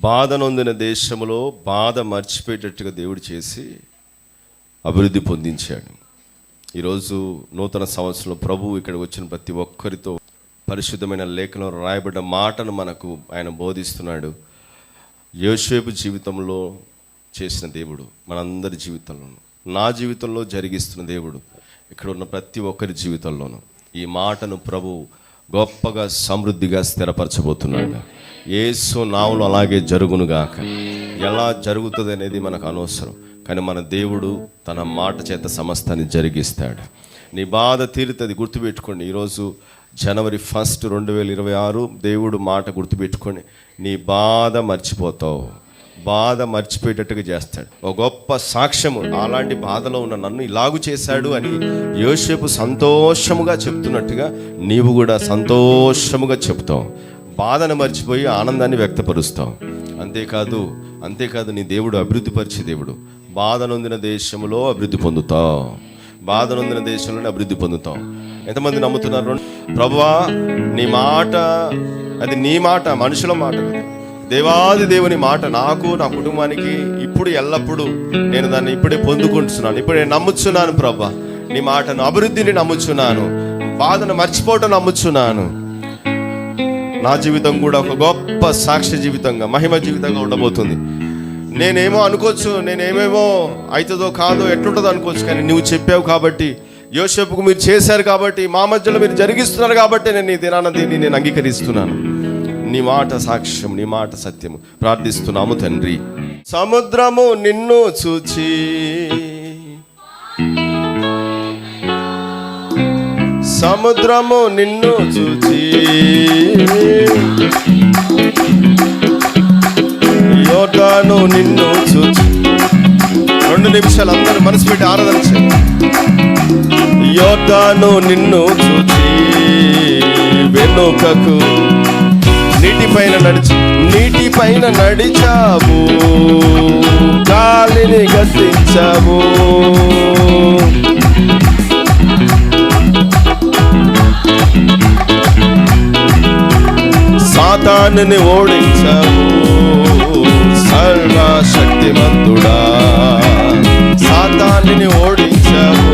బాధ నొందిన దేశంలో బాధ మర్చిపోయేటట్టుగా దేవుడు చేసి అభివృద్ధి పొందించాడు. ఈరోజు నూతన సంవత్సరంలో ప్రభువు ఇక్కడ వచ్చిన ప్రతి ఒక్కరితో పరిశుద్ధమైన లేఖలో రాయబడ్డ మాటను మనకు ఆయన బోధిస్తున్నాడు. యోసేపు జీవితంలో చేసిన దేవుడు మనందరి జీవితంలోనూ, నా జీవితంలో జరిగిస్తున్న దేవుడు ఇక్కడ ఉన్న ప్రతి ఒక్కరి జీవితంలోనూ ఈ మాటను ప్రభు గొప్పగా సమృద్ధిగా స్థిరపరచబోతున్నాడు. యేసు నామములో అలాగే జరుగునుగాక. ఎలా జరుగుతుంది అనేది మనకు అనవసరం, కానీ మన దేవుడు తన మాట చేత సమస్తాన్ని జరిగిస్తాడు. నీ బాధ తీరుతుంది, గుర్తుపెట్టుకోండి. ఈరోజు జనవరి 1, 2026 దేవుడు మాట గుర్తుపెట్టుకొని నీ బాధ మర్చిపోతావు, బాధ మర్చిపోయేటట్టుగా చేస్తాడు. ఒక గొప్ప సాక్ష్యము, అలాంటి బాధలో ఉన్న నన్ను ఇలాగు చేశాడు అని యోసేపు సంతోషముగా చెప్తున్నట్టుగా నీవు కూడా సంతోషముగా చెప్తావు. బాధను మర్చిపోయి ఆనందాన్ని వ్యక్తపరుస్తావు. అంతేకాదు నీ దేవుడు అభివృద్ధిపరిచే దేవుడు. బాధ నొందిన దేశంలో అభివృద్ధి పొందుతావు, బాధ నొందిన దేశంలోనే అభివృద్ధి పొందుతావు. ఎంతమంది నమ్ముతున్నారు? ప్రభువా నీ మాట, అది నీ మాట, మనుషుల మాట కదా, దేవాది దేవుని మాట నాకు, నా కుటుంబానికి ఇప్పుడు ఎల్లప్పుడూ నేను దాన్ని ఇప్పుడే పొందుకుంటున్నాను. ఇప్పుడు నేను నమ్ముచున్నాను ప్రభువా, నీ మాటను, అభివృద్ధిని నమ్ముచున్నాను, బాధను మర్చిపోవటం నమ్ముచున్నాను. నా జీవితం కూడా ఒక గొప్ప సాక్ష్య జీవితంగా, మహిమ జీవితంగా ఉండబోతుంది. నేనేమో అనుకోవచ్చు, నేనేమేమో అవుతుందో కాదో ఎట్లుంటుందో అనుకోవచ్చు, కానీ నువ్వు చెప్పావు కాబట్టి, యోసేపుకు మీరు చేశారు కాబట్టి, మా మధ్యలో మీరు జరిగిస్తున్నారు కాబట్టి నేను ఈ దినాన దీన్ని నేను అంగీకరిస్తున్నాను. నీ మాట సాక్ష్యం, నీ మాట సత్యము. ప్రార్థిస్తున్నాము తండ్రి. సముద్రము నిన్ను చూచి సముద్రము నిన్ను చూచి యోర్దాను నిన్ను చూచి 2 నిమిషాలు అందరూ మనసు పెట్టి ఆరాధన చేయండి. యోర్దాను నిన్ను చూచి వెనుకకు నీటిపైన నడిచావు, గాలిని గద్దించావు, సాతానుని ఓడించావు, సర్వశక్తిమంతుడా సాతానుని ఓడించావు.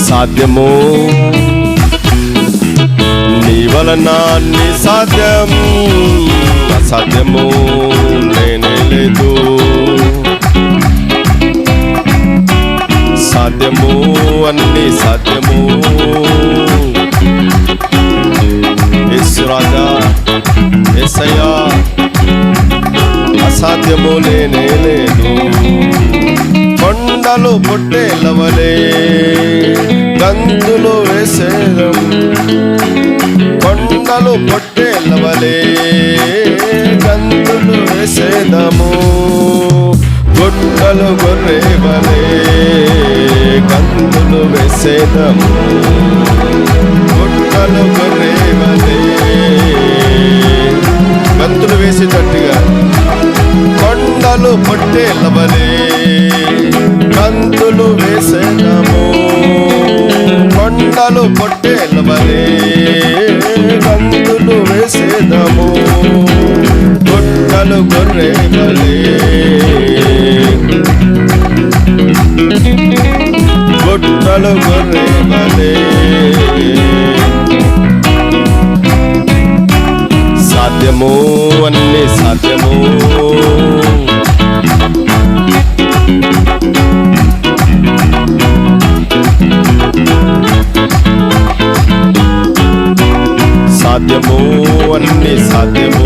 సాధ్యము నీ వలన అన్ని సాధ్యం, అసాధ్యము లేనే లేదు. సాధ్యము అన్ని సాధ్యము, యేసు రాజా యేసయ్యా, అసాధ్యము లేనే లేదు. కొండలు పొట్టేలవలే గంతులు వేసేదం, కొండలు పొట్టేలవలే గంతులు వేసేదము, గుట్టలు గొర్రెవలే గంతులు వేసేదము, గుట్టలు గొర్రెవలే గంతులు వేసేటట్టుగా, కొండలు పొట్టేలవలే గంతులు వేసేదము, కొండలు పొట్టేలవలే గంతులు వేసేదము, గుట్టలు గొర్రెవలే గుట్టలు గొర్రెవలే. సాధ్యము అన్ని సాధ్యము, సాధ్యము అన్ని సాధ్యము,